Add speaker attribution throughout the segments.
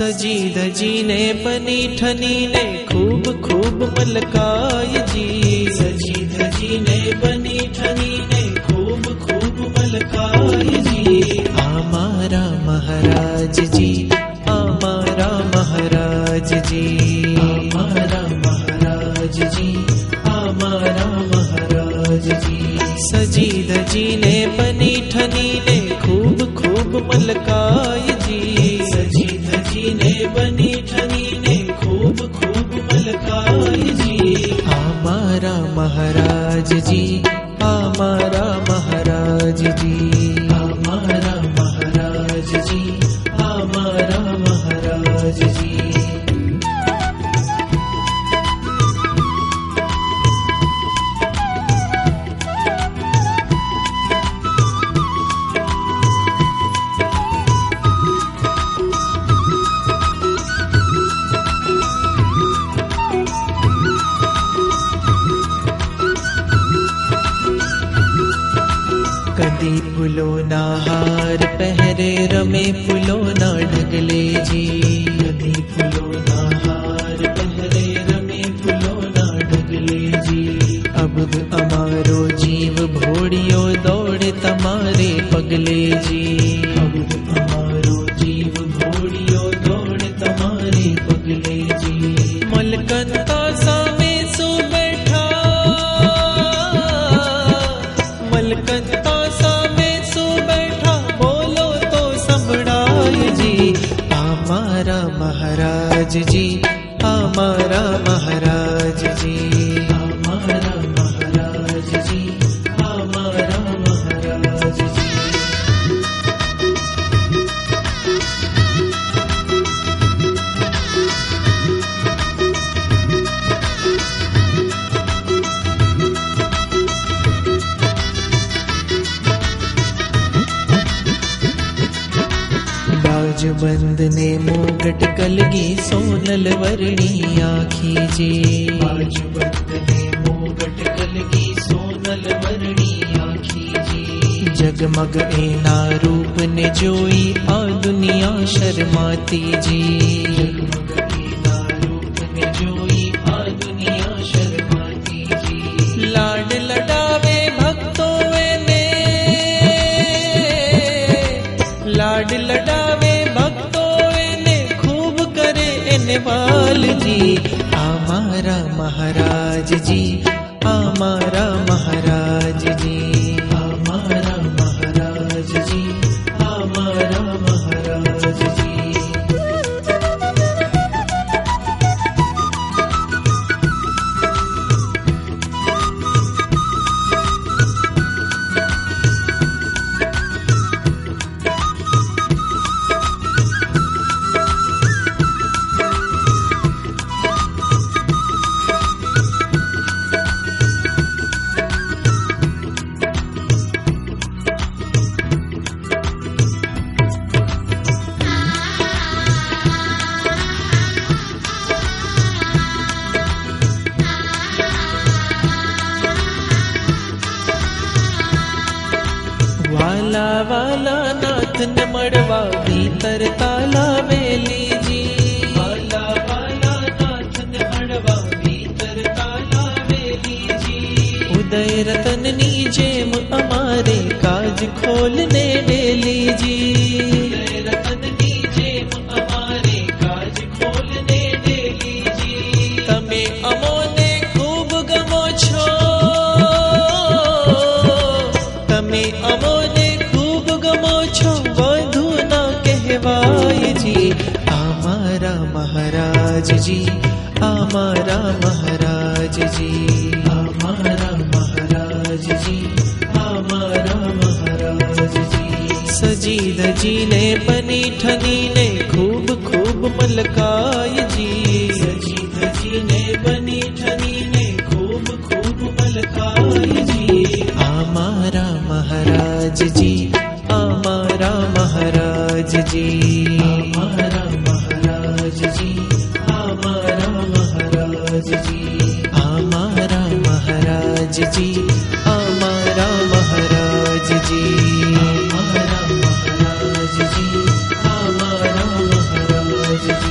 Speaker 1: सजी धजी ने बनी ठनी ने खूब खूब मलकाय जी। सजी धजी ने बनी ठनी ने खूब खूब मलकाय जी। हमारा महाराज जी, हमारा महाराज जी, हमारा महाराज जी, हमारा महाराज जी। सजी धजी ने बनी ठनी ने खूब खूब मलकाय जी। सजी धजी ने बनी ठनी ने खूब खूब मलकाय जी। हमारा महाराज जी, हमारा महाराज जी, हमारा महाराज जी, हमारा महाराज जी। कदी फुलो ना हार पहरे रमे फुलो ना ढगले जी। कदी फुलो ना हार पहरे रमे फुलो ना ढगले जी। अब अमारो जीव भोड़ियो दौड़े तमारे पगले जी। अब अमारो जीव भोड़ियो दौड़े तमारे पगले जी। मलकंता सामे सो बैठा, मलकंता हमारा महाराज जी, हमारा महाराज जी, हमारा महाराज जी, हमारा महाराज जी। बाजबंद ने मुगट कलगी सोनल वर्णी आँखी जी। बाजबंद ने मुगट कलगी सोनल वर्णी आँखी जी। जगमग एना रूप ने जोई आ दुनिया शर्माती जी। जगमग एना रूप ने जोई आ दुनिया शर्माती जी। लाड लडावे भक्तों ने, लाड लडावे वाल जी। हमारा महाराज जी, हमारा महाराज जी, हमारा महाराज जी, हमारा महाराज जी। वाला वाला नाथ न मड़वा भीतर ताला वेली जी। वाला वाला नाथ न मड़वा भीतर ताला वेली जी। उदय रतन नी जेम अमारे काज खोलने डेली जी। उदय रतन नी जेम अमारे काज खोलने डेली जी। तमे अमोने खूब गमो छो, तमे अमोने खूब गमो छो वधु ना कहवाय जी। हमारा महाराज जी, हमारा महाराज जी, हमारा महाराज जी, हमारा महाराज जी। सजी धजी ने बनी ठनी ने खूब खूब मलकाय जी। सजी धजी ने बनी ठनी ने खूब खूब मलकाय जी। हमारा महाराज जी, हमारा महाराज जी, हमारा महाराज जी, हमारा महाराज जी, हमारा महाराज जी, हमारा महाराज जी, हमारा महाराज जी, हमारा महाराज जी।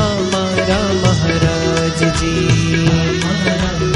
Speaker 1: અમારા મહારાજજી, અમારા